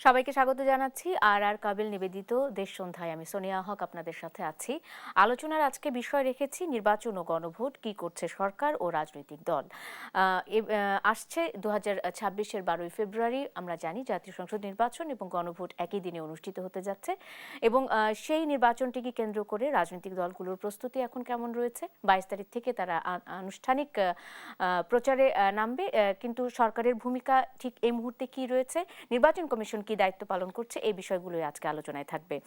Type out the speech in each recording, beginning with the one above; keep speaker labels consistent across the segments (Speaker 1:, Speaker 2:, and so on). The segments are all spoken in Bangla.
Speaker 1: সবাইকে স্বাগত জানাচ্ছি আর কাবিল নিবেদিত দেশ সন্ধ্যায়। আমি সোনিয়া হক আপনাদের সাথে আছি। আলোচনার আজকে বিষয় রেখেছি নির্বাচন ও গণভোট, কি করছে সরকার ও রাজনৈতিক দল। আসছে 2026-এর 12ই ফেব্রুয়ারি। আমরা জানি জাতীয় সংসদ নির্বাচন এবং গণভোট একই দিনে অনুষ্ঠিত হতে যাচ্ছে এবং সেই নির্বাচনটিকে কেন্দ্র করে রাজনৈতিক দলগুলোর প্রস্তুতি এখন কেমন রয়েছে। 22 তারিখ থেকে তারা আনুষ্ঠানিক প্রচারে নামবে, কিন্তু সরকারের ভূমিকা ঠিক এই মুহূর্তে কি রয়েছে, নির্বাচন কমিশন কি দায়িত্ব পালন করছে, এই বিষয়গুলোই আজকে আলোচনায় থাকবে।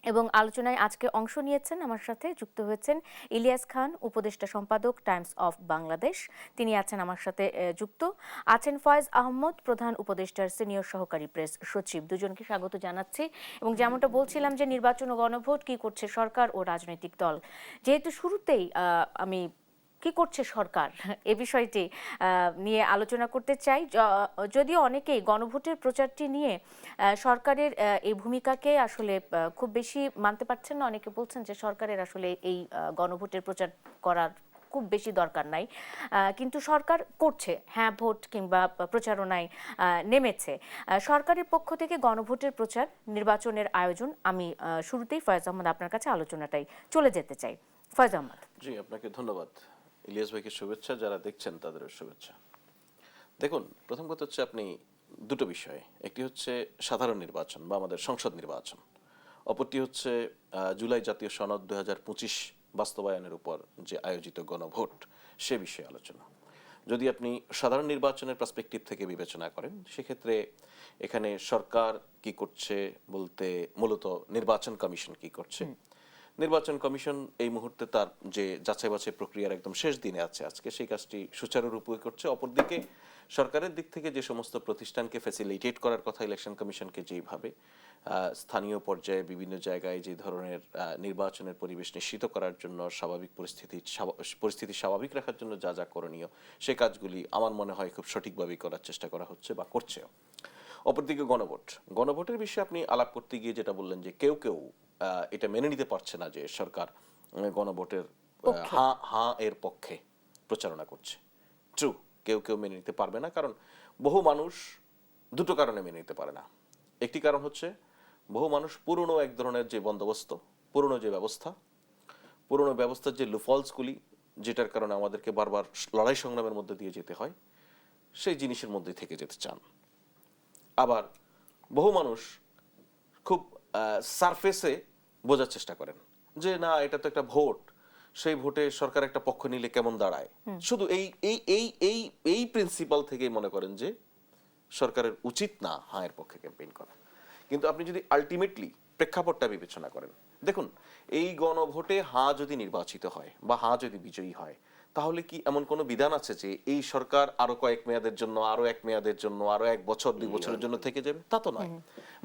Speaker 1: এবং আলোচনায় আজকে অংশ নিয়েছেন, আমার সাথে যুক্ত হয়েছেন ইলিয়াস খান, উপদেষ্টা সম্পাদক, টাইমস অফ বাংলাদেশ। তিনি আছেন আমার সাথে যুক্ত আছেন ফয়েজ আহমদ, প্রধান উপদেষ্টার সিনিয়র সহকারী প্রেস সচিব। দুজনকে স্বাগত জানাচ্ছি। এবং যেমনটা বলছিলাম যে নির্বাচন ও গণভোট, কি করছে সরকার ও রাজনৈতিক দল, যেহেতু শুরুতেই আমি কি করছে সরকার এ বিষয়টি নিয়ে আলোচনা করতে চাই। যদিও অনেকেই গণভোটের প্রচারটি নিয়ে সরকারের এই ভূমিকাকে আসলে খুব বেশি মানতে পারছেন না। অনেকে বলছেন যে সরকারের আসলে এই গণভোটের প্রচার করার খুব বেশি দরকার নাই, কিন্তু সরকার করছে, হ্যাঁ, ভোট কিংবা প্রচারণায় নেমেছে। সরকারের পক্ষ থেকে গণভোটের প্রচার, নির্বাচনের আয়োজন, আমি শুরুতেই ফয়েজ আহমদ আপনার কাছে আলোচনাটাই চলে যেতে চাই। ফয়েজ আহমদ।
Speaker 2: জি, আপনাকে ধন্যবাদ। ইলিয়াস ভাইকে শুভেচ্ছা, যারা দেখছেন তাদেরও শুভেচ্ছা। দেখুন, প্রথম কথা হচ্ছে আপনি দুটো বিষয়, একটি হচ্ছে সাধারণ নির্বাচন বা আমাদের সংসদ নির্বাচন, অপরটি হচ্ছে জুলাই জাতীয় সনদ 2025 বাস্তবায়নের উপর যে আয়োজিত গণভোট, সে বিষয়ে আলোচনা। যদি আপনি সাধারণ নির্বাচনের পার্সপেক্টিভ থেকে বিবেচনা করেন, সেক্ষেত্রে এখানে সরকার কি করছে বলতে মূলত নির্বাচন কমিশন কি করছে। নির্বাচন কমিশন এই মুহূর্তে তার যে যাচাই বাছাই প্রক্রিয়ার একদম শেষ দিনে আছে আজকে, সেই কাজটি সুচারুরূপে করছে। অপরদিকে সরকারের দিক থেকে যে সমস্ত প্রতিষ্ঠানকে ফ্যাসিলিটেট করার কথা ইলেকশন কমিশনকে যেইভাবে স্থানীয় পর্যায়ে বিভিন্ন জায়গায় যে ধরনের নির্বাচনের পরিবেশ নিশ্চিত করার জন্য, স্বাভাবিক পরিস্থিতি স্বাভাবিক রাখার জন্য যা যা করণীয়, সে কাজগুলি আমার মনে হয় খুব সঠিকভাবেই করার চেষ্টা করা হচ্ছে বা করছেও। অপরদিকে গণভোটের বিষয়ে আপনি আলাপ করতে গিয়ে যেটা বললেন যে কেউ কেউ এটা মেনে নিতে পারছে না যে সরকার গণভোটের হ্যাঁ এর পক্ষে প্রচারণা করছে। ট্রু, কেউ কেউ মেনে নিতে পারবে না, কারণ বহু মানুষ দুটো কারণে মেনে নিতে পারে না। একটি কারণ হচ্ছে বহু মানুষ পুরনো এক ধরনের যে বন্দোবস্ত, পুরনো যে ব্যবস্থা, পুরনো ব্যবস্থার যে লুফলসগুলি, যেটার কারণে আমাদেরকে বারবার লড়াই সংগ্রামের মধ্যে দিয়ে যেতে হয়, সেই জিনিসের মধ্যে থেকে যেতে চান। আবার বহু মানুষ খুব সারফেসে বোঝার চেষ্টা করেন যে না, এটা তো একটা ভোট, সেই ভোটে সরকার একটা পক্ষ নিলে কেমন দাঁড়ায়, শুধু এই এই এই এই এই প্রিন্সিপাল থেকেই মনে করেন যে সরকারের উচিত না হায়ের পক্ষে ক্যাম্পেইন করা। কিন্তু আপনি যদি আলটিমেটলি প্রেক্ষাপটটা বিবেচনা করেন, দেখুন, এই গণভোটে হা যদি নির্বাচিত হয় বা হা যদি বিজয়ী হয়, তাহলে কি এমন কোনো বিধান আছে যে এই সরকার আরো কয়েক মেয়াদের জন্য, আরো এক মেয়াদের জন্য, আরো 1 বছর 2 বছরের জন্য থেকে যাবে? তা তো নয়।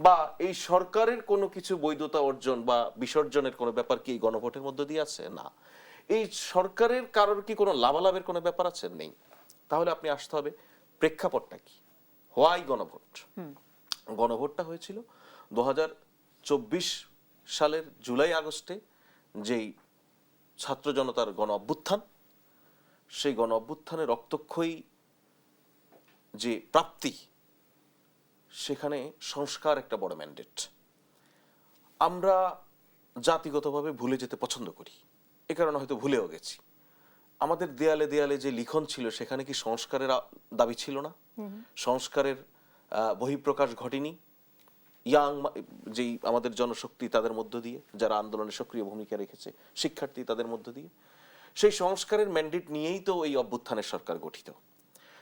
Speaker 2: বা এই সরকারের কোনো কিছু বৈধতা অর্জন বা বিসর্জনের কোনো ব্যাপার কি এই গণভোটের মধ্য দিয়ে আছে? না। এই সরকারের কারোর কি কোনো লাভালাভের কোনো ব্যাপার আছে? নেই। তাহলে আপনি আসতে হবে প্রেক্ষাপটটা কি, হোয়াই গণভোট। গণভোটটা হয়েছিল 2024 সালের জুলাই আগস্টে, যেই ছাত্র জনতার গণ অভ্যুত্থান, সেই গণ অভ্যুত্থানের রক্তক্ষয়ী যে প্রাপ্তি, সেখানে সংস্কার একটা বড় ম্যান্ডেট। আমরা জাতিগতভাবে ভুলে যেতে পছন্দ করি, এ কারণে হয়তো ভুলেও গেছি। আমাদের দেয়ালে দেয়ালে যে লিখন ছিল, সেখানে কি সংস্কারের দাবি ছিল না? সংস্কারের বহিঃপ্রকাশ ঘটেনি ইয়াং যেই আমাদের জনশক্তি, তাদের মধ্য দিয়ে, যারা আন্দোলনে সক্রিয় ভূমিকা রেখেছে, শিক্ষার্থী, তাদের মধ্য দিয়ে। সেই সংস্কারের ম্যান্ডেট নিয়েই তো এই অভ্যুত্থানের সরকার গঠিত।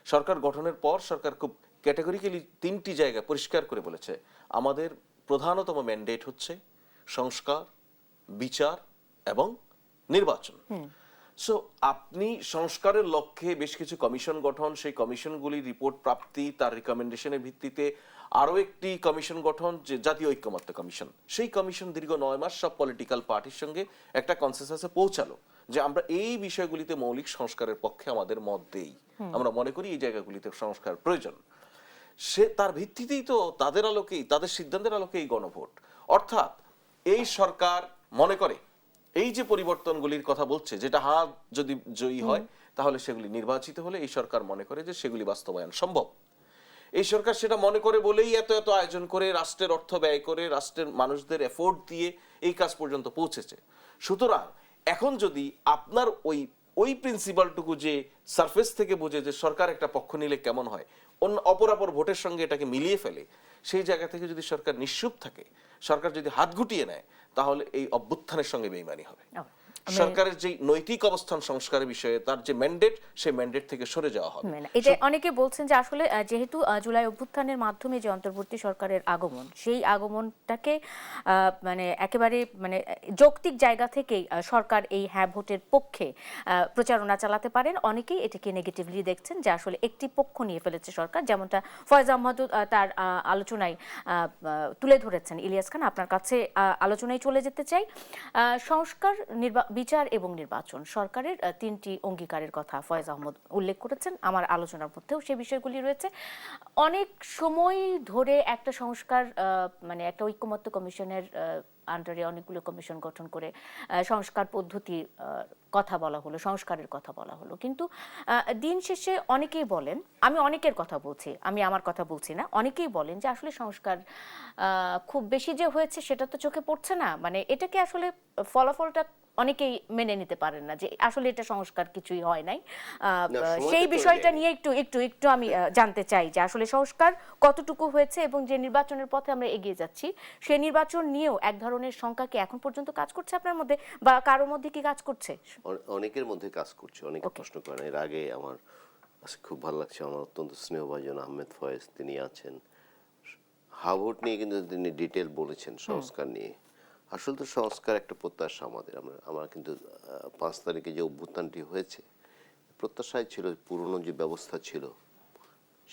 Speaker 2: সরকার গঠনের পর সরকার খুব ক্যাটাগরিক্যালি 3টি জায়গা পরিষ্কার করে বলেছে, আমাদের প্রধানতম ম্যান্ডেট হচ্ছে সংস্কার, বিচার এবং নির্বাচন। সো আপনি সংস্কারের লক্ষ্যে বেশ কিছু কমিশন গঠন, সেই কমিশনগুলি রিপোর্ট প্রাপ্তি, তার রিকমেন্ডেশনের ভিত্তিতে আরও একটি কমিশন গঠন, যে জাতীয় ঐক্যমত্য কমিশন। সেই কমিশন দীর্ঘ 9 মাস সব পলিটিক্যাল পার্টির সঙ্গে একটা কনসেনসাসে পৌঁছালো যে আমরা এই বিষয়গুলিতে মৌলিক সংস্কারের পক্ষে আমাদের মত দেই, আমরা মনে করি এই জায়গাগুলিতে সংস্কার প্রয়োজন। সে তার ভিত্তিতেই তো, তাদের আলোকেই, তাদের সিদ্ধান্তের আলোকে এই গণভোট। অর্থাৎ এই সরকার মনে করে এই যে পরিবর্তনগুলির কথা বলছে, যেটা হা যদি জয়ী হয়, তাহলে সেগুলি নির্বাচিত হলে এই সরকার মনে করে যে সেগুলি বাস্তবায়ন সম্ভব। এই সরকার সেটা মনে করে বলেই এত এত আয়োজন করে, রাষ্ট্রের অর্থ ব্যয় করে, রাষ্ট্রের মানুষদের এফোর্ট দিয়ে এই কাজ পর্যন্ত পৌঁছেছে। সুতরাং এখন যদি আপনার ওই ওই প্রিন্সিপালটুকু যে সারফেস থেকে বোঝে যে সরকার একটা পক্ষ নিলে কেমন হয়, অন্য অপরাপর ভোটের সঙ্গে এটাকে মিলিয়ে ফেলে, সেই জায়গা থেকে যদি সরকার নিশ্চুপ থাকে, সরকার যদি হাত গুটিয়ে নেয়, তাহলে এই অভ্যুত্থানের সঙ্গে বেইমানি হবে। সরকারের যে নৈতিক অবস্থান সংস্কারের বিষয়ে তার যে ম্যান্ডেট, সেই ম্যান্ডেট থেকে সরে যাওয়া হবে।
Speaker 1: এটা অনেকে বলছেন যে আসলে যেহেতু জুলাই অভ্যুত্থানের মাধ্যমে যে অন্তর্বর্তী সরকারের আগমন, সেই আগমনটাকে মানে একেবারে মানে যৌক্তিক জায়গা থেকেই সরকার এই হ্যাঁ ভোটের পক্ষে প্রচারণা চালাতে পারেন। অনেকেই এটাকে নেগেটিভলি দেখছেন যে আসলে একটি পক্ষ নিয়ে ফেলেছে সরকার, যেমনটা ফয়েজ আহমদ তার আলোচনায় তুলে ধরেছেন। ইলিয়াস খান, আপনার কাছে আলোচনায় চলে যেতে চাই। সংস্কার, বিচার এবং নির্বাচন, সরকারের তিনটি অঙ্গীকারের কথা ফয়েজ আহমদ উল্লেখ করেছেন। আমার আলোচনার মধ্যেও সেই বিষয়গুলি রয়েছে। অনেক সময় ধরে একটা সংস্কার মানে একটা ঐকমত্য কমিশনের আন্ডারে অনেকগুলো কমিশন গঠন করে সংস্কার পদ্ধতি কথা বলা হলো, সংস্কারের কথা বলা হলো, কিন্তু দিন শেষে অনেকেই বলেন, আমি অনেকের কথা বলছি, আমি আমার কথা বলছি না, অনেকেই বলেন যে আসলে সংস্কার খুব বেশি যে হয়েছে সেটা তো চোখে পড়ছে না। মানে এটাকে আসলে ফলাফলটা অনেকেই মেনে নিতে পারেন না যে আসলে এটা সংস্কার কিছুই হয় নাই। সেই বিষয়টা নিয়ে একটু একটু একটু আমি জানতে চাই যে আসলে সংস্কার কতটুকু হয়েছে এবং যে নির্বাচনের পথে আমরা এগিয়ে যাচ্ছি, সেই নির্বাচন নিয়েও এক ধরনের শঙ্কা কি এখন পর্যন্ত কাজ করছে আপনার মধ্যে, বা কারোর মধ্যে কি কাজ করছে?
Speaker 3: অনেকের মধ্যে কাজ করছে, অনেকে প্রশ্ন করেন। এর আগে আমার খুব ভালো লাগছে, আমার অত্যন্ত স্নেহভাজন আহমেদ ফয়েজ, তিনি আছেন, হাভোট নিয়ে কিন্তু তিনি ডিটেল বলেছেন সংস্কার নিয়ে। আসলে তো সংস্কার একটা প্রত্যাশা আমাদের। আমরা কিন্তু 5 তারিখে যে অভ্যুত্থানটি হয়েছে, প্রত্যাশাই ছিল পুরনো যে ব্যবস্থা ছিল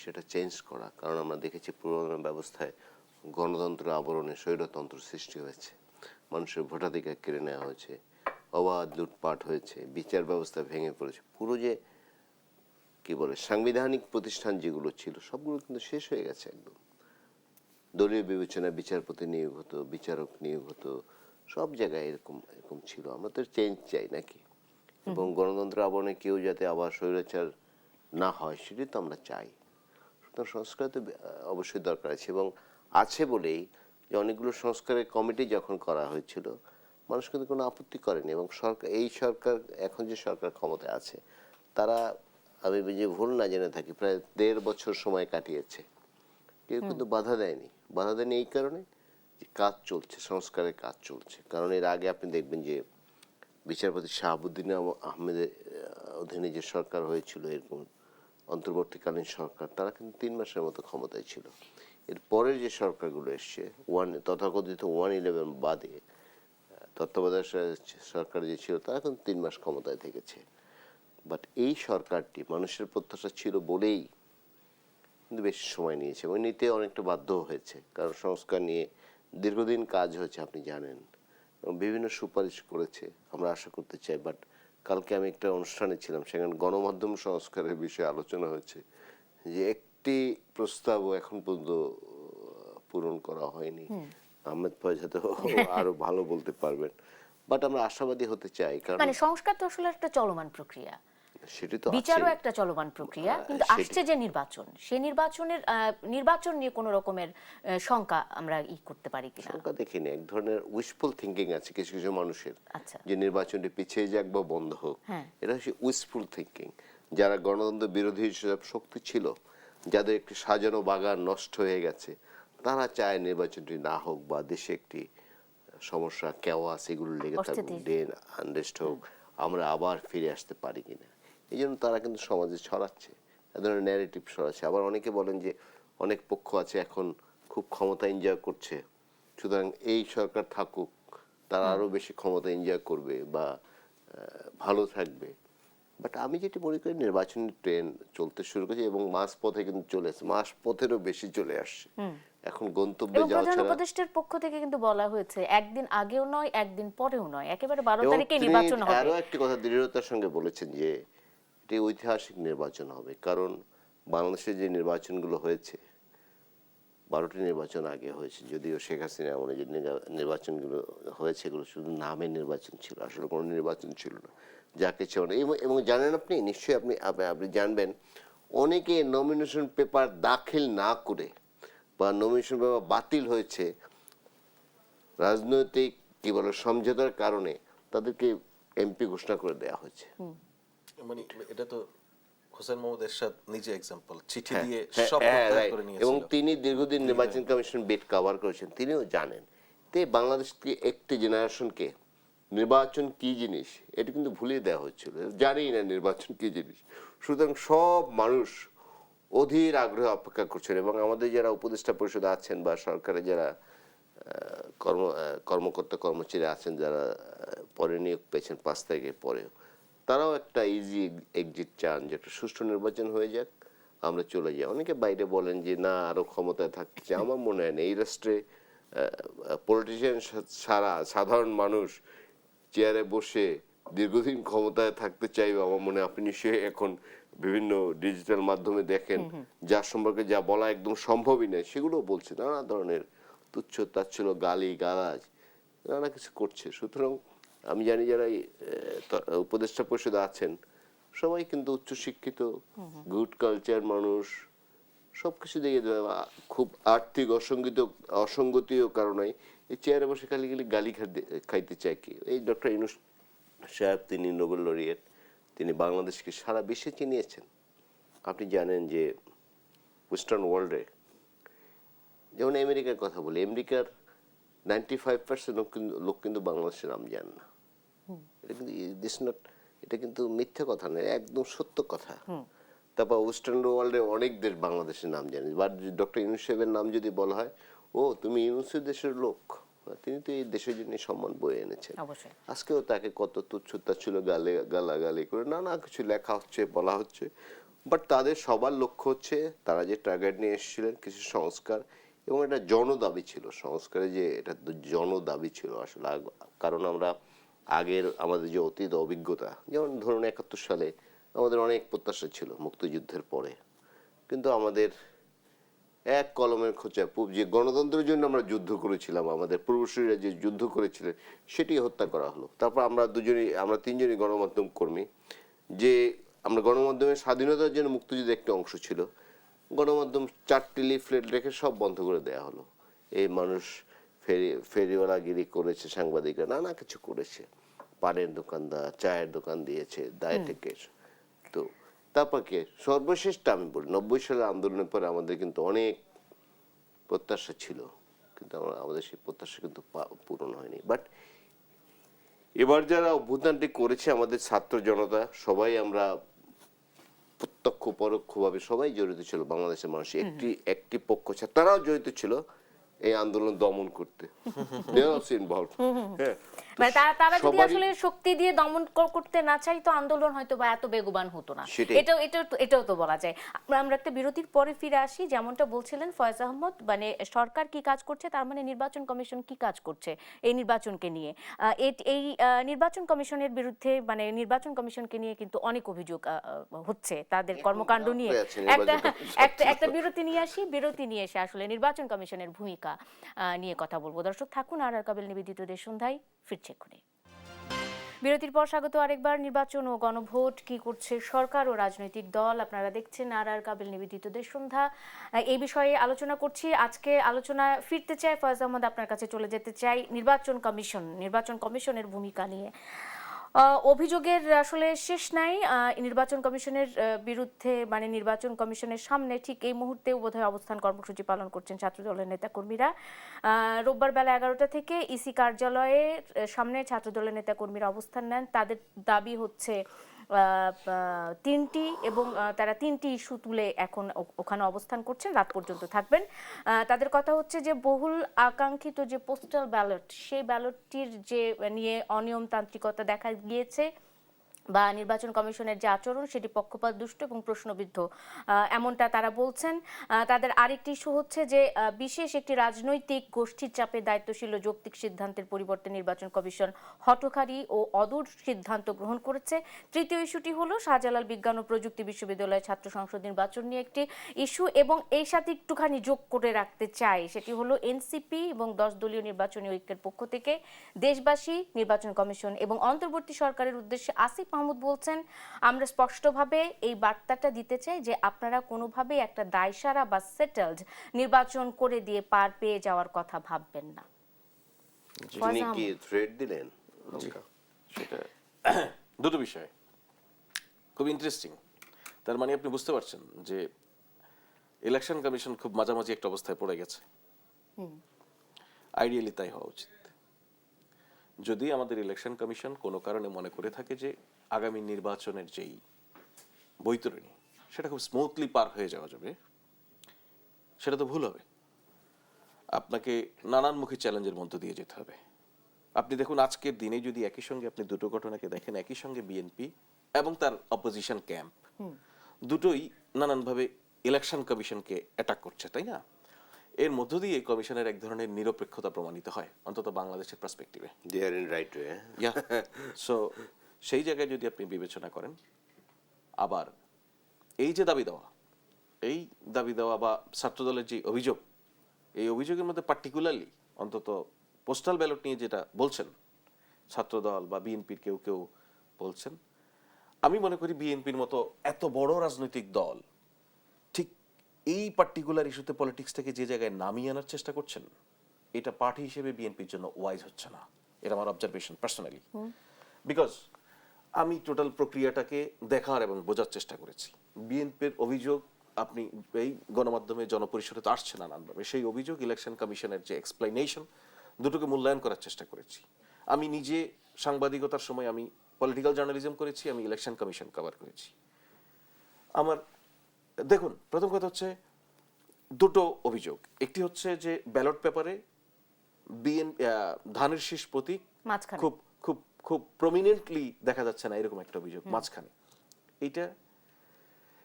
Speaker 3: সেটা চেঞ্জ করা। কারণ আমরা দেখেছি পুরনো ব্যবস্থায় গণতন্ত্র আবরণে স্বৈরতন্ত্র সৃষ্টি হয়েছে, মানুষের ভোটাধিকার কেড়ে নেওয়া হয়েছে, অবাধ লুটপাট হয়েছে, বিচার ব্যবস্থা ভেঙে পড়েছে। পুরো যে কি বলে সাংবিধানিক প্রতিষ্ঠান যেগুলো ছিল সবগুলো কিন্তু শেষ হয়ে গেছে একদম। দলীয় বিবেচনায় বিচারপতি নিয়োগ হতো, বিচারক নিয়োগ হতো, সব জায়গায় এরকম এরকম ছিল। আমরা তো চেঞ্জ চাই নাকি, এবং গণতন্ত্র আবরণে কেউ যাতে আবার স্বৈরাচার না হয় সেটাই তো আমরা চাই। সুতরাং সংস্কার তো অবশ্যই দরকার আছে, এবং আছে বলেই যে অনেকগুলো সংস্কারের কমিটি যখন করা হয়েছিল মানুষ কিন্তু কোনো আপত্তি করেনি। এবং সরকার, এই সরকার এখন যে সরকার ক্ষমতায় আছে, তারা, আমি যে ভুল না জেনে থাকি, প্রায় 1.5 বছর সময় কাটিয়েছে, কেউ কিন্তু বাধা দেয়নি। বাধা দেয়নি এই কারণে যে কাজ চলছে, সংস্কারের কাজ চলছে। কারণ এর আগে আপনি দেখবেন যে বিচারপতি শাহাবুদ্দিন আহমেদের অধীনে যে সরকার হয়েছিল, এরকম অন্তর্বর্তীকালীন সরকার, তারা কিন্তু 3 মাসের মতো ক্ষমতায় ছিল। এর পরের যে সরকারগুলো এসছে, তথাকথিত 111 বাদে তত্ত্বাবধায়ক সরকার যে ছিল, তারা কিন্তু 3 মাস ক্ষমতায় থেকেছে। বাট এই সরকারটি মানুষের প্রত্যাশা ছিল বলেই কিন্তু বেশি সময় নিয়েছে, এবং নিতে অনেকটা বাধ্য হয়েছে। কারণ সংস্কার নিয়ে দীর্ঘদিন কাজ হয়েছে, আপনি জানেন, এবং বিভিন্ন সুপারিশ করেছে। আমরা আশা করতে চাই, বাট কালকে আমি একটা অনুষ্ঠানে ছিলাম, সেখানে গণমাধ্যম সংস্কারের বিষয়ে আলোচনা হয়েছে যে একটি প্রস্তাবও এখন পর্যন্ত পূরণ করা হয়নি। আহমেদ ফয়েজ হয়তো আরো ভালো বলতে পারবেন, বাট আমরা আশাবাদী হতে চাই। কারণ
Speaker 1: মানে সংস্কার তো আসলে একটা চলমান প্রক্রিয়া,
Speaker 3: সেটি তো
Speaker 1: বিচারও একটা চলমান প্রক্রিয়া, কিন্তু আসছে যে নির্বাচন, সেই নির্বাচন নিয়ে কোনো রকমের শঙ্কা আমরা করতে পারি কিনা?
Speaker 3: শঙ্কা দেখিনি, এক ধরনের উইশফুল থিঙ্কিং আছে কিছু কিছু মানুষের,
Speaker 1: আচ্ছা,
Speaker 3: যে নির্বাচনটি পিছিয়ে যাক বা বন্ধ হোক। এটা হচ্ছে উইশফুল থিঙ্কিং। যারা গণতন্ত্র বিরোধী শক্তি ছিল, যাদের একটি সাজানো বাগান নষ্ট হয়ে গেছে, তারা চায় নির্বাচনটি না হোক, বা দেশে একটি সমস্যা, কেওয়াস এগুলো লেগে থাকুক, ডেন আনরেস্ট হোক, আমরা আবার ফিরে আসতে পারি কিনা। এই জন্য তারা কিন্তু সমাজে ছড়াচ্ছে, এ ধরনের ন্যারেটিভ ছড়াচ্ছে। আবার অনেকে বলেন যে অনেক পক্ষ আছে এখন খুব ক্ষমতা এনজয় করছে, সুতরাং এই সরকার থাকুক, তারা আরো বেশি ক্ষমতা এনজয় করবে বা ভালো থাকবে। বাট আমি যেটি মনে করি, নির্বাচনী ট্রেন চলতে শুরু করেছে এবং মাঝ পথে কিন্তু চলে আসছে, মাস পথেরও বেশি চলে আসছে। এখন গন্তব্যে যাওয়া
Speaker 1: প্রধান
Speaker 3: ছাড়া।
Speaker 1: উপদেষ্টার পক্ষ থেকে কিন্তু বলা হয়েছে একদিন আগেও নয়, একদিন পরেও নয়, একেবারে 12 তারিখে নির্বাচন হবে।
Speaker 3: আরো একটি কথা দৃঢ়তার সঙ্গে বলেছেন যে এটি ঐতিহাসিক নির্বাচন হবে। কারণ বাংলাদেশে যে নির্বাচনগুলো হয়েছে, 12টি নির্বাচন আগে হয়েছে, যদিও শেখ হাসিনা আমলে যে নির্বাচনগুলো হয়েছে এগুলো শুধু নামের নির্বাচন ছিল, আসলে কোনো নির্বাচন ছিল না, যা কিছু। এবং জানেন আপনি, নিশ্চয়ই আপনি জানবেন, অনেকে নমিনেশন পেপার দাখিল না করে বা নমিনেশন পেপার বাতিল হয়েছে রাজনৈতিক কি বলে সমঝোতার কারণে তাদেরকে এমপি ঘোষণা করে দেওয়া হয়েছে।
Speaker 2: মানে এটা তো হোসেন মোহাম্মদ এরশাদ নিজে এক্সাম্পল, চিঠি
Speaker 3: হ্যাঁ,
Speaker 2: দিয়ে
Speaker 3: হ্যাঁ,
Speaker 2: সব
Speaker 3: হ্যাঁ,
Speaker 2: প্রত্যাহার
Speaker 3: right.
Speaker 2: করে
Speaker 3: এবং
Speaker 2: নিয়েছিল।
Speaker 3: তিনি দীর্ঘদিন নির্বাচন কমিশন বেড কভার করেছেন, তিনিও জানেন। তো এই বাংলাদেশকে একটি জেনারেশনকে নির্বাচন কি জিনিস এটা কিন্তু ভুলিয়ে দেওয়া হচ্ছিল, জানেই না নির্বাচন কি জিনিস। সুতরাং সব মানুষ অধীর আগ্রহে অপেক্ষা করছেন এবং আমাদের যারা উপদেষ্টা পরিষদে আছেন বা সরকারে যারা কর্মকর্তা কর্মচারী আছেন যারা পরে নিয়োগ পেয়েছেন 5 তারিখের পরেও, তারাও একটা ইজি এক্সিট চান যে একটা সুষ্ঠু নির্বাচন হয়ে যাক, আমরা চলে যাই। অনেকে বাইরে বলেন যে না আরো ক্ষমতায় থাকতে চাই, আমার মনে হয় না এই রাষ্ট্রে পলিটিশিয়ান ছাড়া সাধারণ মানুষ চেয়ারে বসে দীর্ঘদিন ক্ষমতায় থাকতে চাইবে। আমার মনে হয় আপনি নিশ্চয়ই এখন বিভিন্ন ডিজিটাল মাধ্যমে দেখেন যার সম্পর্কে যা বলা একদম সম্ভবই নয় সেগুলো বলছে, নানা ধরনের তুচ্ছ তাচ্ছিল্য গালি গালাজ নানা কিছু করছে। সুতরাং আমি জানি যারা এই, উপদেষ্টা পরিষদে আছেন সবাই কিন্তু উচ্চশিক্ষিত, গুড কালচার মানুষ, সবকিছু দিয়ে খুব আর্থিক অসঙ্গতিও কারণে এই চেয়ারে বসে খালি খালি গালি খাইতে চায় কি। এই ডক্টর ইউনূস সাহেব তিনি নোবেল লরিয়েট, তিনি বাংলাদেশকে সারা বিশ্বে চিনিয়েছেন। আপনি জানেন যে ওয়েস্টার্ন ওয়ার্ল্ডে যেমন আমেরিকার কথা বলি, আমেরিকার 95% লোক কিন্তু বাংলাদেশের নাম জানে না। এটা কিন্তু এটা কিন্তু মিথ্যা কথা নয়, একদম সত্য কথা। তারপর ওয়েস্টার্ন ওয়ার্ল্ডে অনেক দেশ বাংলাদেশের নাম জানে, বাট ডক্টর ইউনূস সাহেবের নাম যদি বলা হয়, ও তুমি ইউনূসের দেশের লোক, তিনি তো এই দেশের জন্য সম্মান বয়ে এনেছেন। আজকেও তাকে কত তুচ্ছতা ছিল গালাগালি করে নানা কিছু লেখা হচ্ছে বলা হচ্ছে, বাট তাদের সবার লক্ষ্য হচ্ছে তারা যে টার্গেট নিয়ে এসেছিলেন কিছু সংস্কার, এবং এটা জনদাবি ছিল সংস্কারে, যে এটা জনদাবি ছিল আসলে। কারণ আমরা আগের আমাদের যে অতীত অভিজ্ঞতা, যেমন ধরুন 71 সালে আমাদের অনেক প্রত্যাশা ছিল মুক্তিযুদ্ধের পরে, কিন্তু আমাদের এক কলমের খোঁচা যে গণতন্ত্রের জন্য আমরা যুদ্ধ করেছিলাম, আমাদের পূর্বসূরীরা যে যুদ্ধ করেছিলেন সেটি হত্যা করা হলো। তারপর আমরা তিনজনই গণমাধ্যম কর্মী, যে আমরা গণমাধ্যমের স্বাধীনতার জন্য মুক্তিযুদ্ধ একটি অংশ ছিল, গণমাধ্যম 4টি লিফলেট রেখে সব বন্ধ করে দেয়া হলো। এই মানুষ ফেরিওয়ালাগিরি করেছে, সাংবাদিকরা নানা কিছু করেছে, পানের দোকানদার চায়ের দোকান দিয়েছে দায় থেকে। তো তারপর কে সর্বশেষটা আমি বলি 90 সালের আন্দোলনের পরে আমাদের কিন্তু অনেক প্রত্যাশা ছিল, কিন্তু আমাদের সেই প্রত্যাশা কিন্তু পূরণ হয়নি। বাট এবার যারা অভ্যুত্থানটি করেছে আমাদের ছাত্র জনতা সবাই, আমরা প্রত্যক্ষ পরোক্ষভাবে সবাই জড়িত ছিল, বাংলাদেশের মানুষ একটি পক্ষ ছাড়া তারাও জড়িত ছিল এই আন্দোলন দমন করতে।
Speaker 1: মানে তারা যদি আসলে শক্তি দিয়ে দমন করতে না চাইতো আন্দোলন হয়তো বা এত বেগবান হতো না, এটাও তো বলা যায়। আমরা একটা বিরতির পরে ফিরে আসি। যেমনটা বলছিলেন ফয়েজ আহমদ, মানে সরকার কি কাজ করছে, তার মানে নির্বাচন কমিশন কি কাজ করছে এই নির্বাচনকে নিয়ে। এই নির্বাচন কমিশনের বিরুদ্ধে, মানে নির্বাচন কমিশনকে নিয়ে কিন্তু অনেক অভিযোগ হচ্ছে তাদের কর্মকাণ্ড নিয়ে। একটা বিরতি নিয়ে আসি, বিরতি নিয়ে এসে আসলে নির্বাচন কমিশনের ভূমিকা নিয়ে কথা বলবো। দর্শক থাকুন আর কাবিল নিবেদিত দেশ সন্ধ্যায়, ফিরছে এক্ষুনি। বিরতির পর স্বাগত আরেকবার। নির্বাচন ও গণভোট কি করছে সরকার ও রাজনৈতিক দল, আপনারা দেখছেন আর কাবিল নিবেদিত দেশ সন্ধ্যা। এই বিষয়ে আলোচনা করছি। আজকে আলোচনা ফিরতে চাই, ফয়েজ আহমদ আপনার কাছে চলে যেতে চাই নির্বাচন কমিশনের ভূমিকা নিয়ে। অভিযোগের আসলে শেষ নাই নির্বাচন কমিশনের বিরুদ্ধে, মানে নির্বাচন কমিশনের সামনে ঠিক এই মুহূর্তেও বোধহয় অবস্থান কর্মসূচি পালন করছেন ছাত্রদলের নেতাকর্মীরা। রোববার বেলা 11টা থেকে ইসি কার্যালয়ের সামনে ছাত্রদলের নেতাকর্মীরা অবস্থান নেন। তাদের দাবি হচ্ছে 3টি, এবং তারা 3টি ইস্যু তুলে এখন ওখানে অবস্থান করছেন, রাত পর্যন্ত থাকবেন। তাদের কথা হচ্ছে যে বহুল আকাঙ্ক্ষিত যে পোস্টাল ব্যালট, সেই ব্যালটটির যে নিয়ে অনিয়মতান্ত্রিকতা দেখা গিয়েছে বা নির্বাচন কমিশনের যে আচরণ সেটি পক্ষপাত দুষ্ট এবং প্রশ্নবিদ্ধ, এমনটা তারা বলছেন। তাদের আরেকটি ইস্যু হচ্ছে যে বিশেষ একটি রাজনৈতিক গোষ্ঠীর চাপে দায়িত্বশীল ও যৌক্তিক সিদ্ধান্তের পরিবর্তে নির্বাচন কমিশন হঠকারী ও অদূর সিদ্ধান্ত গ্রহণ করেছে। তৃতীয় ইস্যুটি হলো শাহজালাল বিজ্ঞান ও প্রযুক্তি বিশ্ববিদ্যালয়ের ছাত্র সংসদ নির্বাচন নিয়ে একটি ইস্যু, এবং এই সাথে একটুখানি যোগ করে রাখতে চাই, সেটি হলো এনসিপি এবং 10 দলীয় নির্বাচনী ঐক্যের পক্ষ থেকে দেশবাসী, নির্বাচন কমিশন এবং অন্তর্বর্তী সরকারের উদ্দেশ্যে আসিফ মাহমুদ বলছেন, আমরা স্পষ্টভাবে এই বার্তাটা দিতে চাই যে আপনারা কোনোভাবেই একটা দায়সারা বা সেটেলড নির্বাচন করে দিয়ে পার পেয়ে যাওয়ার কথা ভাববেন না।
Speaker 3: তিনি কি থ্রেট দিলেন?
Speaker 2: সেটা দুটো বিষয় খুব ইন্টারেস্টিং। তার মানে আপনি বুঝতে পারছেন যে ইলেকশন কমিশন খুব মাঝামাঝি একটা অবস্থায় পড়ে গেছে। আইডিয়ালি তাই হওয়া উচিত। যদি আমাদের ইলেকশন কমিশন কোনো কারণে মনে করে থাকে যে আগামী নির্বাচনের যেই বৈতরণী সেটা খুব স্মুথলি পার হয়ে যাওয়া যাবে, সেটা তো ভুল হবে। আপনাকে নানানমুখী চ্যালেঞ্জের মধ্য দিয়ে যেতে হবে। আপনি দেখুন আজকের দিনে যদি একই সঙ্গে আপনি দুটো ঘটনাকে দেখেন, একই সঙ্গে বিএনপি এবং তার অপোজিশন ক্যাম্প দুটোই নানানভাবে ইলেকশন কমিশনকে অ্যাটাক করছে, তাই না? এর মধ্য দিয়ে কমিশনের এক ধরনের নিরপেক্ষতা প্রমাণিত হয়, অন্তত বাংলাদেশের পার্সপেক্টিভে।
Speaker 3: দে are in right way.
Speaker 2: So সেই জায়গায় যদি আপনি বিবেচনা করেন, আবার এই যে দাবি দেওয়া বা ছাত্রদলের যে অভিযোগ, এই অভিযোগের মধ্যে পার্টিকুলারলি অন্তত পোস্টাল ব্যালট নিয়ে যেটা বলছেন ছাত্রদল বা বিএনপির কেউ কেউ বলছেন, আমি মনে করি বিএনপির মতো এত বড় রাজনৈতিক দল ঠিক এই পার্টিকুলার ইস্যুতে পলিটিক্সটাকে যে জায়গায় নামিয়ে আনার চেষ্টা করছেন, এটা পার্টি হিসেবে বিএনপির জন্য ওয়াইজ হচ্ছে না। এটা আমার অবজারভেশন পার্সোনালি, বিকজ আমি টোটাল প্রক্রিয়াটাকে দেখার এবং বোঝার চেষ্টা করেছি। বিএনপির অভিযোগ আপনি এই গণমাধ্যমে জনপরিসরে তো আসছে নানানভাবে, সেই অভিযোগ ইলেকশন কমিশনের যে এক্সপ্লেনেশন, দুটোকে মূল্যায়ন করার চেষ্টা করেছি। আমি নিজে সাংবাদিকতার সময় আমি পলিটিক্যাল জার্নালিজম করেছি, আমি ইলেকশন কমিশন কভার করেছি। আমার দেখুন, প্রথম কথা হচ্ছে দুটো অভিযোগ। একটি হচ্ছে যে ব্যালট পেপারে ধানের শীষ প্রতীক
Speaker 1: মাঝখানে
Speaker 2: খুব খুব খুব প্রমিনেন্টলি দেখা যাচ্ছে না, এরকম একটা অভিযোগ মাঝখানে।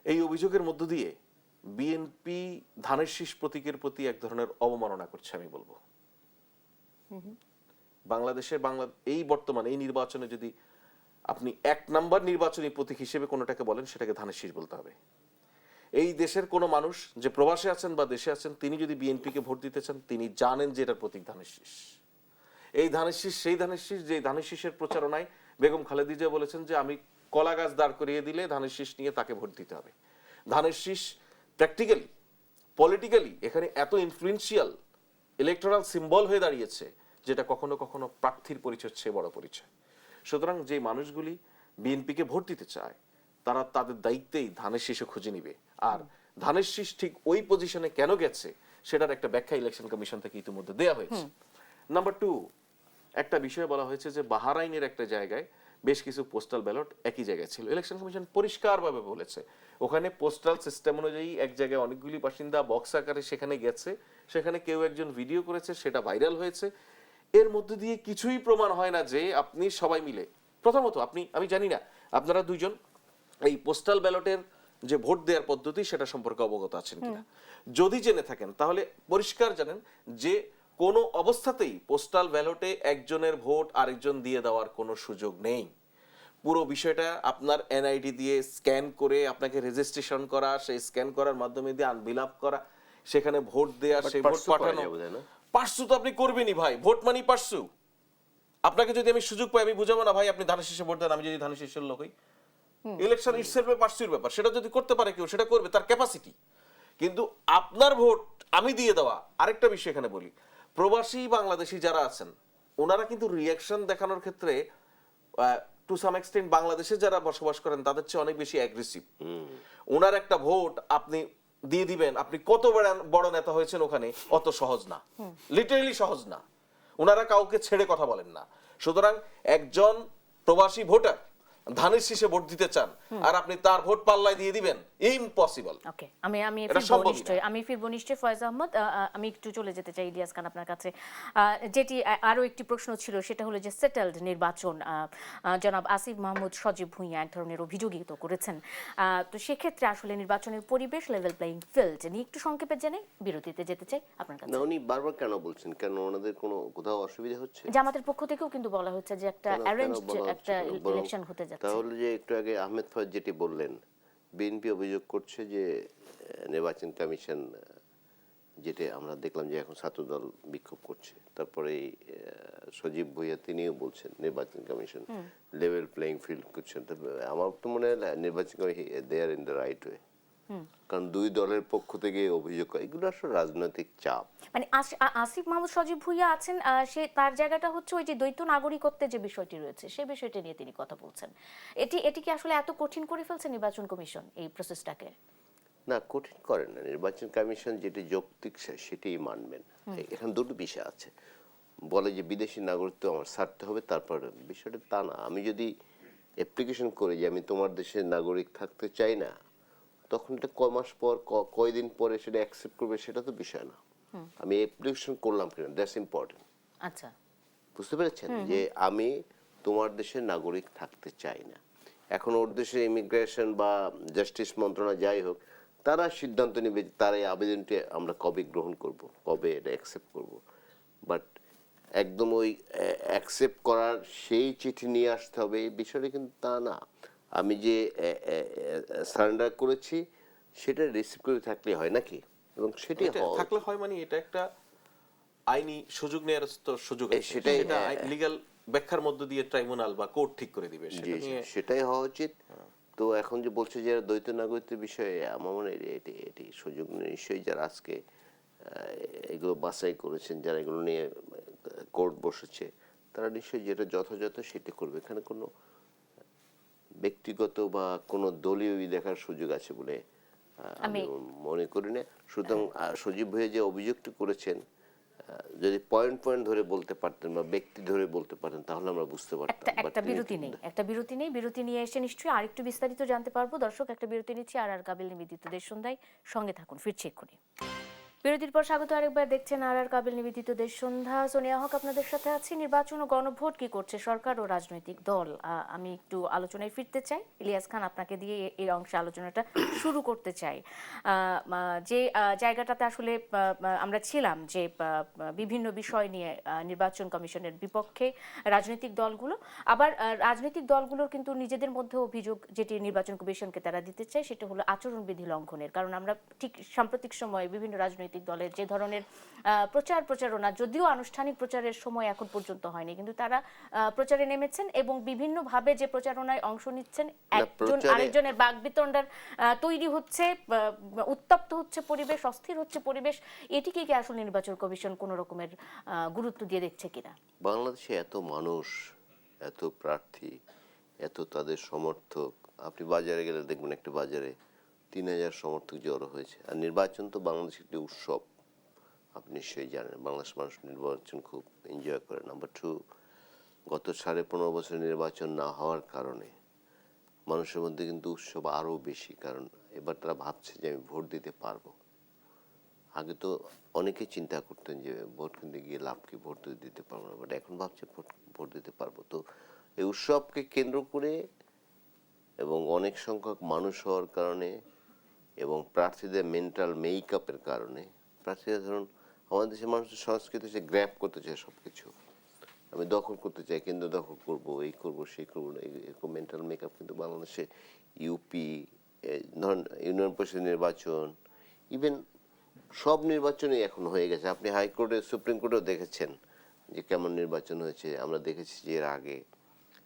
Speaker 2: এই অভিযোগের মধ্য দিয়ে বিএনপি ধানের শীষ প্রতীকের প্রতি এক ধরনের অবমাননা করছে আমি বলবো। এই বর্তমানে এই নির্বাচনে যদি আপনি এক নাম্বার নির্বাচনী প্রতীক হিসেবে কোনোটাকে বলেন, সেটাকে ধানের শীষ বলতে হবে। এই দেশের কোনো মানুষ যে প্রবাসে আছেন বা দেশে আছেন, তিনি যদি বিএনপিকে ভোট দিতে চান, তিনি জানেন যে এটার প্রতীক ধানের শীষ। এই ধানের শীষ সেই ধানের শীষ যে ধানের শীষের প্রচারণায় বেগম খালেদা জিয়া বলেছেন যে আমি কলা গাছ দাঁড় করিয়ে দিলে ধানের শীষ নিয়ে তাকে ভোট দিতে হবে। ধানের শীষ প্র্যাকটিক্যালি পলিটিক্যালি এখানে এত ইনফ্লুয়েন্সিয়াল ইলেকটোরাল সিম্বল হয়ে দাঁড়িয়েছে, যেটা কখনো কখনো প্রার্থীর পরিচয় চেয়ে বড় পরিচয়। সুতরাং যে মানুষগুলি বিএনপিকে ভোট দিতে চায়, তারা তাদের দায়িত্বেই ধানের শীষও খুঁজে নিবে। আর ধানের শীষ ঠিক ওই পজিশনে কেন গেছে সেটার একটা ব্যাখ্যা ইলেকশন কমিশন থেকে ইতিমধ্যে দেয়া হয়েছে। নাম্বার 2, একটা বিষয় বলা হয়েছে যে বাহারাইনের একটা জায়গায় বেশ কিছু পোস্টাল ব্যালট একই জায়গায় ছিল। ইলেকশন কমিশন পরিষ্কারভাবে বলেছে ওখানে পোস্টাল সিস্টেম অনুযায়ী এক জায়গায় অনেকগুলি বাসিন্দা বক্স আকারে সেখানে গেছে, সেখানে কেউ একজন ভিডিও করেছে, সেটা ভাইরাল হয়েছে। এর মধ্যে দিয়ে কিছুই প্রমাণ হয় না যে আপনি সবাই মিলে, প্রথমত আমি জানি না আপনারা দুইজন এই পোস্টাল ব্যালটের যে ভোট দেওয়ার পদ্ধতি সেটা সম্পর্কে অবগত আছেন কিনা। যদি জেনে থাকেন তাহলে পরিষ্কার জানেন যে কোনো অবস্থাতেই পোস্টাল ব্যালটে একজনের ভোট আরেকজন দিয়ে দেওয়ার কোনো সুযোগ নেই। পুরো বিষয়টা আপনার এনআইডি দিয়ে স্ক্যান করে আপনাকে রেজিস্ট্রেশন করা, সেই স্ক্যান করার মাধ্যমে দিয়ে আনবিলাপ করা, সেখানে ভোট দেওয়া, সেই ভোট পাঠানো। পার্সু তো আপনি করবেনই ভাই, ভোট মানি পার্সু। আপনাকে যদি আমি সুযোগ পাই আমি বুঝাবো না ভাই আপনি ধানের শীষে ভোট দেন, আমি যদি ধানের শীষের লোক হই। ইলেকশন ইটসেলফ পার্সুর ব্যাপার, সেটা যদি করতে পারে কেউ সেটা করবে, তার ক্যাপাসিটি। কিন্তু আপনার ভোট আমি দিয়ে দেওয়া আরেকটা বিষয় এখানে বলি, প্রবাসী বাংলাদেশি যারা আছেন ওনারা কিন্তু রিয়াকশন দেখানোর ক্ষেত্রে টু সাম এক্সটেন্ট বাংলাদেশে যারা বসবাস করেন তাদের চেয়ে অনেক বেশি অ্যাগ্রেসিভ। ওনার একটা ভোট আপনি দিয়ে দিবেন, আপনি কত বড় নেতা হয়েছেন ওখানে, অত সহজ না, লিটারেলি সহজ না। ওনারা কাউকে ছেড়ে কথা বলেন না। সুতরাং একজন প্রবাসী ভোটার ধানের শীষে ভোট দিতে চান আর আপনি তার ভোট পাল্লায় দিয়ে দিবেন, ইম্পসিবল।
Speaker 1: ওকে, আমি ফিরবো নিশ্চয়ই ফয়েজ আহমদ। আমি একটু চলে যেতে চাই ইলিয়াস খান আপনার কাছে। যেটি আরো একটি প্রশ্ন ছিল সেটা হলো যে সেটেলড নির্বাচন, জনাব আসিফ মাহমুদ সজীব ভুঁইয়া এক ধরনের অভিযোগই তো করেছেন। তো সেক্ষেত্রে আসলে নির্বাচনের পরিবেশ, লেভেল প্লেইং ফিল্ড নিয়ে একটু সংক্ষেপে জেনে বিরতিতে যেতে চাই আপনার কাছে।
Speaker 3: উনি বারবার কেন বলছেন, কেন ওনাদের কোনো কোথাও অসুবিধা হচ্ছে?
Speaker 1: জামাতের পক্ষ থেকেও কিন্তু বলা হচ্ছে যে একটা অ্যারেঞ্জড একটা ইলেকশন হতে যাচ্ছে।
Speaker 3: তাহলে যে একটু আগে আহমেদ ফয়েজ যেটি বললেন, বিএনপি অভিযোগ করছে যে নির্বাচন কমিশন যেটা আমরা দেখলাম যে এখন ছাত্রদল বিক্ষোভ করছে, তারপরে সজীব ভুইয়া তিনিও বলছেন নির্বাচন কমিশন লেভেল প্লেইং ফিল্ড করছেন। আমার তো মনে হয় নির্বাচন commission they are in the right way, কারণ দুই দলের পক্ষ থেকে অভিযোগ করে, এগুলো আসলে রাজনৈতিক চাপ।
Speaker 1: মানে আসিফ মাহমুদ সজীব ভুইয়া আছেন, সে তার জায়গাটা হচ্ছে ওই যে দ্বৈত নাগরিকত্বের যে বিষয়টি রয়েছে সেই বিষয়টা নিয়ে তিনি কথা বলছেন। এটি কি আসলে এত কঠিন করে ফেলছে নির্বাচন কমিশন এই প্রসেসটাকে?
Speaker 3: না, কঠিন করেন না, নির্বাচন কমিশন যেটি যৌক্তিক সেটাই মানবেন। এখানে দুটো বিষয় আছে, বলে যে বিদেশি নাগরিকত্ব আমার ছাড়তে হবে, তারপর বিষয়টা তা না। আমি যদি অ্যাপ্লিকেশন করি যে আমি তোমার দেশের নাগরিক থাকতে চাই না, তখন এটা কয় মাস পর কয়দিন পরে সেটা অ্যাকসেপ্ট করবে সেটা তো বিষয় না। আমি অ্যাপ্লিকেশন করলাম কিনা, দ্যাটস ইম্পর্টেন্ট।
Speaker 1: আচ্ছা,
Speaker 3: বুঝতে পেরেছেন যে আমি তোমার দেশের নাগরিক থাকতে চাই না। এখন ওর দেশে ইমিগ্রেশন বা জাস্টিস মন্ত্রণালয় যাই হোক, তারা সিদ্ধান্ত নেবে তার এই আবেদনটি আমরা কবে গ্রহণ করব, কবে এটা অ্যাকসেপ্ট করব। বাট একদম ওই অ্যাকসেপ্ট করার সেই চিঠি নিয়ে আসতে হবে এই বিষয়টা কিন্তু তা না। আমি যে সারেন্ডার করেছি সেটা রিসিভ করে থাকলে হয় নাকি, এবং সেটি
Speaker 2: থাকলে হয়, মানে এটা একটা আইনি সুযোগ নেওয়ার তো সুযোগ আছে,
Speaker 3: সেটাই
Speaker 2: সেটা লিগ্যাল ব্যাখ্যার মধ্য দিয়ে ট্রাইব্যুনাল বা কোর্ট ঠিক করে দিবে,
Speaker 3: জি
Speaker 2: সেটা
Speaker 3: জি,
Speaker 2: নিয়ে
Speaker 3: সেটাই হওয়া উচিত। তো এখন যে বলছে যে দ্বৈত নাগরিকত্বের বিষয়ে আমার মনে হয় এটি সুযোগ নিশ্চয়ই যারা আজকে এগুলো বাছাই করেছেন, যারা এগুলো নিয়ে কোর্ট বসেছে, তারা নিশ্চয়ই যেটা যথাযথ সেটা করবে। এখানে কোনো ব্যক্তিগত বা কোনো দলীয় দেখার সুযোগ আছে বলে আমি মনে করি না। সুতরাং সজীব ভুইয়া যে অভিযোগটি করেছেন, যদি পয়েন্ট পয়েন্ট ধরে বলতে পারতেন বা ব্যক্তি ধরে বলতে পারতেন তাহলে আমরা বুঝতে পারতাম।
Speaker 1: একটা বিরতি নেই, বিরতি নিয়ে এসে নিশ্চয়ই আরেকটু বিস্তারিত জানতে পারবো। দর্শক, একটা বিরতি নিচ্ছি। আর কাবিল নিবেদিত দেশ সন্ধ্যায় সঙ্গে থাকুন, ফিরছি এক্ষুনি। বিরতির পর স্বাগত আরেকবার, দেখছেন আর কাবিল নিবেদিত দেশ সন্ধ্যা। সোনিয়া হক আপনাদের সাথে আছি। নির্বাচন ও গণভোট কি করছে সরকার ও রাজনৈতিক দল, আমি একটু আলোচনায় ফিরতে চাই। ইলিয়াস খান, আপনাকে দিয়ে এই অংশে আলোচনাটা শুরু করতে চাই। যে জায়গাটাতে আসলে আমরা ছিলাম যে বিভিন্ন বিষয় নিয়ে নির্বাচন কমিশনের বিপক্ষে রাজনৈতিক দলগুলো, আবার রাজনৈতিক দলগুলোর কিন্তু নিজেদের মধ্যে অভিযোগ যেটি নির্বাচন কমিশনকে তারা দিতে চায় সেটা হলো আচরণবিধি লঙ্ঘনের। কারণ আমরা ঠিক সাম্প্রতিক সময়ে বিভিন্ন রাজনৈতিক দলের যে ধরনের প্রচারণা, যদিও আনুষ্ঠানিক প্রচারের সময় এখন পর্যন্ত হয়নি, কিন্তু তারা প্রচারে নেমেছেন এবং বিভিন্নভাবে যে প্রচারণায় অংশ নিচ্ছেন, একজন আরেকজনের বাকবিতণ্ডার তৈরি হচ্ছে, উত্তপ্ত হচ্ছে পরিবেশ, অস্থির হচ্ছে পরিবেশ। এটিকে কি আসলে নির্বাচন কমিশন কোনো রকমের গুরুত্ব দিয়ে দেখছে কিনা?
Speaker 3: বাংলাদেশে এত মানুষ, এত প্রার্থী, এত তাদের সমর্থক, আপনি বাজারে গেলে দেখবেন একটা বাজারে 3000 সমর্থক জড়ো হয়েছে। আর নির্বাচন তো বাংলাদেশের একটি উৎসব, আপনি নিশ্চয়ই জানেন। বাংলাদেশ মানুষ নির্বাচন খুব এনজয় করে। নাম্বার 2, গত 15.5 বছর নির্বাচন না হওয়ার কারণে মানুষের মধ্যে কিন্তু উৎসব আরও বেশি, কারণ এবার তারা ভাবছে যে আমি ভোট দিতে পারবো। আগে তো অনেকে চিন্তা করতেন যে ভোট কিনতে গিয়ে লাভ কি, ভোট দিতে পারবো না, বাট এখন ভাবছে ভোট দিতে পারবো। তো এই উৎসবকে কেন্দ্র করে এবং অনেক সংখ্যক মানুষ হওয়ার কারণে এবং প্রার্থীদের মেন্টাল মেকআপের কারণে, প্রার্থীরা ধরুন আমাদের দেশের মানুষের সংস্কৃতি হচ্ছে গ্র্যাব করতে চায় সব কিছু, আমি দখল করতে চাই, কেন্দ্র দখল করবো, এই করবো সেই করবো না, এরকম মেন্টাল মেকআপ কিন্তু বাংলাদেশে ইউপি, ধরুন ইউনিয়ন পরিষদ নির্বাচন, ইভেন সব নির্বাচনই এখন হয়ে গেছে। আপনি হাইকোর্টে, সুপ্রিম কোর্টেও দেখেছেন যে কেমন নির্বাচন হয়েছে। আমরা দেখেছি যে এর আগে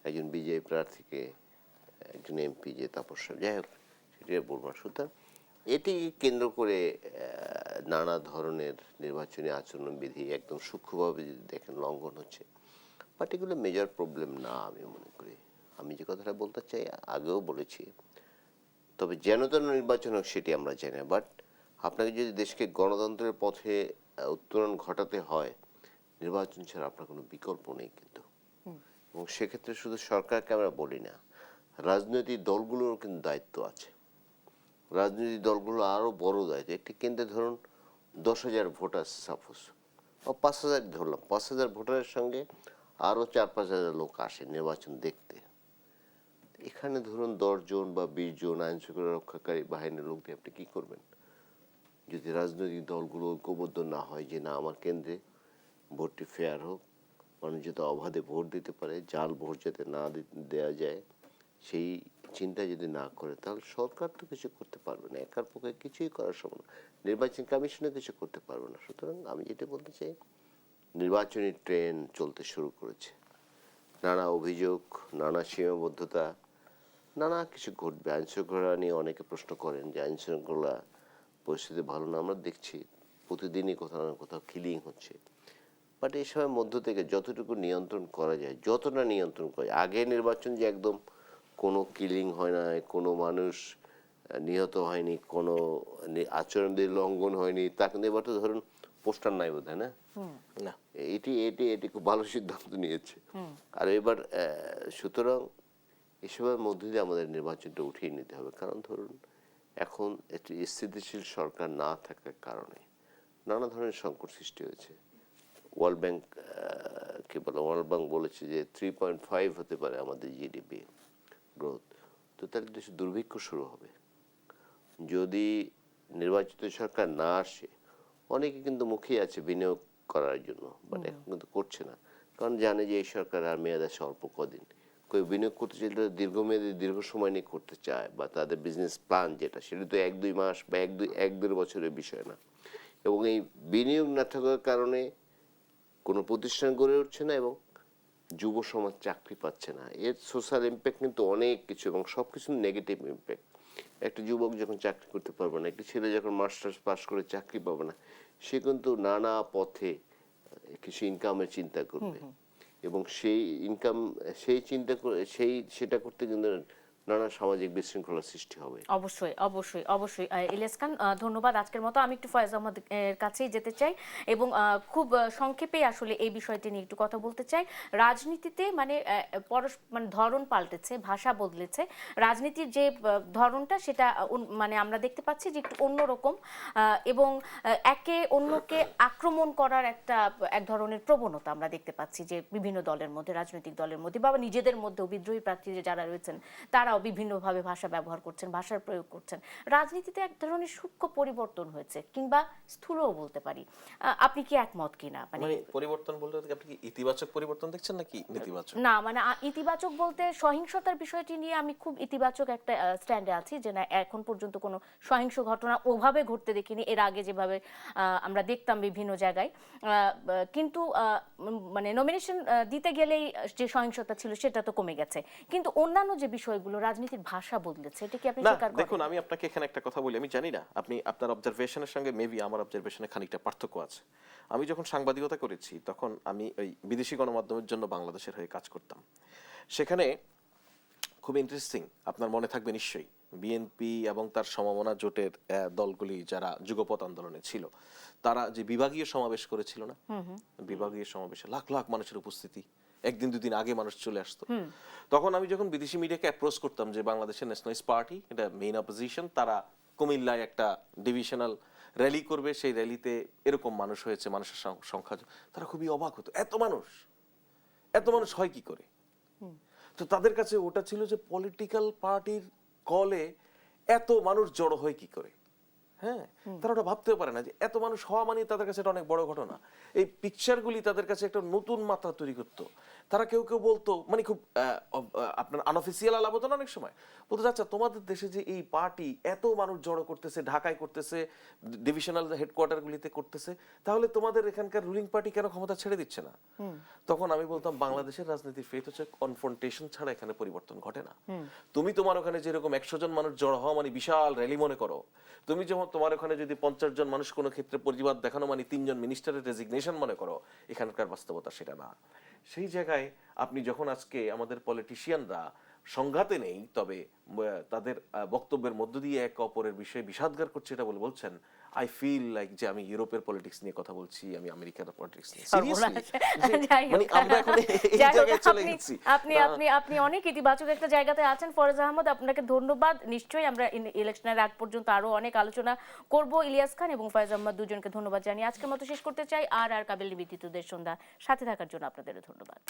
Speaker 3: একজন বিজয়ী প্রার্থীকে একজন এমপি যে তাপস, যাই হোক সেটি বলবো না। সুতরাং এটি কেন্দ্র করে নানা ধরনের নির্বাচনী আচরণবিধি একদম সূক্ষ্মভাবে যদি দেখেন লঙ্ঘন হচ্ছে। বাট এগুলো মেজর প্রবলেম না আমি মনে করি। আমি যে কথাটা বলতে চাই আগেও বলেছি, তবে যেন তেন নির্বাচন হোক সেটি আমরা জানি। বাট আপনাকে যদি দেশকে গণতন্ত্রের পথে উত্তরণ ঘটাতে হয়, নির্বাচন ছাড়া আপনার কোনো বিকল্প নেই কিন্তু। এবং সেক্ষেত্রে শুধু সরকারকে আমরা বলি না, রাজনৈতিক দলগুলোরও কিন্তু দায়িত্ব আছে। রাজনৈতিক দলগুলো আরও বড় দায়িত্ব। একটি কেন্দ্রে ধরুন 10,000 ভোটার সাপোজ, বা 5,000 ধরলাম, 5,000 ভোটারের সঙ্গে আরও 4-5,000 লোক আসে নির্বাচন দেখতে। এখানে ধরুন 10 জন বা 20 জন আইন শৃঙ্খলা রক্ষাকারী বাহিনীর লোক দিয়ে আপনি কী করবেন? যদি রাজনৈতিক দলগুলো ঐক্যবদ্ধ না হয় যে না আমার কেন্দ্রে ভোটটি ফেয়ার হোক, মানুষ যাতে অবাধে ভোট দিতে পারে, জাল ভোট যাতে না দেওয়া যায়, সেই চিন্তা যদি না করে তাহলে সরকার তো কিছু করতে পারবে না, একার পক্ষে কিছুই করা সম্ভব না, নির্বাচন কমিশনও কিছু করতে পারবে না। সুতরাং আমি যেটা বলতে চাই, নির্বাচনী ট্রেন চলতে শুরু করেছে, নানা অভিযোগ, নানা সীমাবদ্ধতা, নানা কিছু ঘটবে। আইন শৃঙ্খলা নিয়ে অনেকে প্রশ্ন করেন যে আইন শৃঙ্খলা পরিস্থিতি ভালো না, আমরা দেখছি প্রতিদিনই কোথাও না কোথাও কিলিং হচ্ছে। বাট এই সময়ের মধ্য থেকে যতটুকু নিয়ন্ত্রণ করা যায়, যতটা নিয়ন্ত্রণ করা যায়, আগে নির্বাচন যে একদম কোনো কিলিং হয় না, কোনো মানুষ নিহত হয়নি, কোনো আচরণবিধি লঙ্ঘন হয়নি, তা কিন্তু এবার তো ধরুন পোস্টার নাই বোধ হয় না,
Speaker 2: না
Speaker 3: এটি এটি এটি খুব ভালো সিদ্ধান্ত নিয়েছে। আর এবার সুতরাং এসবের মধ্যে দিয়ে আমাদের নির্বাচনটা উঠিয়ে নিতে হবে। কারণ ধরুন এখন একটি স্থিতিশীল সরকার না থাকার কারণে নানা ধরনের সংকট সৃষ্টি হয়েছে। ওয়ার্ল্ড ব্যাংক কি বলে, ওয়ার্ল্ড ব্যাংক বলেছে যে 3.5 হতে পারে আমাদের জিডিপি গ্রোথ। তো তাহলে দেশে দুর্ভিক্ষ শুরু হবে যদি নির্বাচিত সরকার না আসে। অনেকে কিন্তু মুখিয়ে আছে বিনিয়োগ করার জন্য, বাট এখন কিন্তু করছে না, কারণ জানে যে এই সরকার আর মেয়াদ আছে অল্প কদিন। কেউ বিনিয়োগ করতে চাইলে দীর্ঘমেয়াদী দীর্ঘ সময় নিয়ে করতে চায়, বা তাদের বিজনেস প্ল্যান যেটা, সেটা তো 1-2 মাস বা 1-2 বছরের বিষয় না। এবং এই বিনিয়োগ না থাকার কারণে কোনো প্রতিষ্ঠান গড়ে উঠছে না এবং যুব সমাজ চাকরি পাচ্ছে না। এর সোশ্যাল ইম্প্যাক্ট কিন্তু অনেক কিছু, এবং সব কিছু নেগেটিভ ইম্প্যাক্ট। একটা যুবক যখন চাকরি করতে পারবে না, একটা ছেলে যখন মাস্টার্স পাস করে চাকরি পাবে না, সে কিন্তু নানা পথে কিছু ইনকামের চিন্তা করবে, এবং সেই ইনকাম, সেই চিন্তা করে সেটা করতে কিন্তু নানা সামাজিক বিশৃঙ্খলা সৃষ্টি হবে।
Speaker 1: অবশ্যই অবশ্যই অবশ্যই ইলিয়াস খান, ধন্যবাদ। আজকের মতো আমি একটু ফয়েজ আহমদ এর কাছেই যেতে চাই এবং খুব সংক্ষেপে আসলে এই বিষয়টি নিয়ে একটু কথা বলতে চাই। রাজনীতিতে মানে মানে ধরন পাল্টেছে, ভাষা বদলেছে, রাজনীতির যে ধরনটা সেটা মানে আমরা দেখতে পাচ্ছি যে একটু অন্যরকম, এবং একে অন্যকে আক্রমণ করার এক ধরনের প্রবণতা আমরা দেখতে পাচ্ছি যে বিভিন্ন দলের মধ্যে, রাজনৈতিক দলের মধ্যে বা নিজেদের মধ্যেও বিদ্রোহী প্রার্থী যারা রয়েছেন তারাও বিভিন্নভাবে ভাষা ব্যবহার করছেন, ভাষার প্রয়োগ করছেন। রাজনীতিতে এক ধরনের সূক্ষ্ম পরিবর্তন হয়েছে, কিংবা স্থূলও বলতে পারি। আপনি কি একমত কিনা?
Speaker 2: মানে পরিবর্তন বলতে আপনি কি ইতিবাচক পরিবর্তন দেখছেন নাকি নেতিবাচক?
Speaker 1: না, মানে ইতিবাচক বলতে সহিংসতার বিষয়টি নিয়ে আমি খুব ইতিবাচক একটা স্ট্যান্ডে আছি, যে না এখন পর্যন্ত কোনো সহিংস ঘটনা ওভাবে ঘটতে দেখিনি, এর আগে যেভাবে আমরা দেখতাম বিভিন্ন জায়গায়। কিন্তু মানে নমিনেশন দিতে গেলেই যে সহিংসতা ছিল সেটা তো কমে গেছে, কিন্তু অন্যান্য যে বিষয়গুলো, রাজনীতির ভাষা বদলেছে, এটা কি আপনি
Speaker 2: না
Speaker 1: স্বীকার করেন?
Speaker 2: দেখুন, আমি আপনাকে এখানে একটা কথা বলি, আমি জানি না আপনি আপনার অবজারভেশনের সঙ্গে মেবি আমার অবজারভেশনে খানিকটা পার্থক্য আছে। আমি যখন সাংবাদিকতা করেছি তখন আমি ওই বিদেশি গণমাধ্যমের জন্য বাংলাদেশের হয়ে কাজ করতাম। সেখানে খুব ইন্টারেস্টিং, আপনার মনে থাকবে নিশ্চয়ই, বিএনপি এবং তার সমমনা জোটের দলগুলি যারা যুগপৎ আন্দোলনে ছিল, তারা যে বিভাগীয় সমাবেশ করেছিল না, বিভাগীয় সমাবেশে লাখ লাখ মানুষের উপস্থিতি, একদিন দুদিন আগে মানুষ চলে আসতো। তখন আমি যখন বিদেশি মিডিয়াকে অ্যাপ্রোচ করতাম যে বাংলাদেশের ন্যাশনালিস্ট পার্টি, এটা মেইন অপোজিশন, তারা কুমিল্লায় একটা ডিভিশনাল র্যালি করবে, সেই র্যালিতে এরকম মানুষ হয়েছে, মানুষের সংখ্যা, তারা খুবই অবাক হতো, এত মানুষ হয় কি করে। তো তাদের কাছে ওটা ছিল যে পলিটিক্যাল পার্টির কলে এত মানুষ জড়ো হয় কি করে। হ্যাঁ, তারা ওটা ভাবতেও পারে না যে এত মানুষ হওয়া মানে তাদের কাছে এটা অনেক বড় ঘটনা। এই পিকচারগুলি তাদের কাছে একটা নতুন মাত্রা তৈরি করতো। তারা কেউ কেউ বলতো, মানে খুব আপনার আনঅফিসিয়াল আলাপ হতো না অনেক সময়, বলতে আচ্ছা তোমাদের দেশে যে এই পার্টি এত মানুষ জড়ো করতেছে, ঢাকায় করতেছে, ডিভিশনাল হেডকোয়ার্টারগুলিতে করতেছে, তাহলে তোমাদের এখানকার রুলিং পার্টি কেন ক্ষমতা ছেড়ে দিচ্ছে না? তখন আমি বলতাম বাংলাদেশের রাজনীতির ফেথ হচ্ছে কনফ্রন্টেশন ছাড়া এখানে পরিবর্তন ঘটে না। তুমি তোমার ওখানে যেরকম 100 জন মানুষ জড়ো হওয়া মানে বিশাল র্যালি মনে করো, তুমি যখন তোমার ওখানে যদি 50 জন মানুষ কোনো ক্ষেত্রে প্রতিবাদ দেখানো মানে 3 জন মিনিস্টারের রেজিগনেশন মনে করো, এখানকার বাস্তবতা সেটা না। সেই জায়গায় আপনি যখন আজকে আমাদের পলিটিশিয়ানরা সংঘাতে নেই, তবে তাদের বক্তব্যের মধ্য দিয়ে একে অপরের বিষয়ে বিষাদগার করছে, এটা বলছেন, আই ফিল লাইক যে আমি ইউরোপের পলিটিক্স নিয়ে কথা বলছি, আমি আমেরিকার পলিটিক্স নিয়ে। মানে আমরা এখন এই জায়গায় চলে গেছি।
Speaker 1: আপনি অনেক ইতিবাচক একটা জায়গাতে আছেন ফয়েজ আহমদ, আপনাকে ধন্যবাদ। নিশ্চয়ই আমরা ইলেকশনের আগ পর্যন্ত আরো অনেক আলোচনা করব। ইলিয়াস খান এবং ফয়েজ আহমদ দুজনকে ধন্যবাদ জানিয়ে আজকের মতো শেষ করতে চাই। আর কাবিল নিবেদিত দেশ সন্ধ্যা সাথে থাকার জন্য আপনাদের ধন্যবাদ।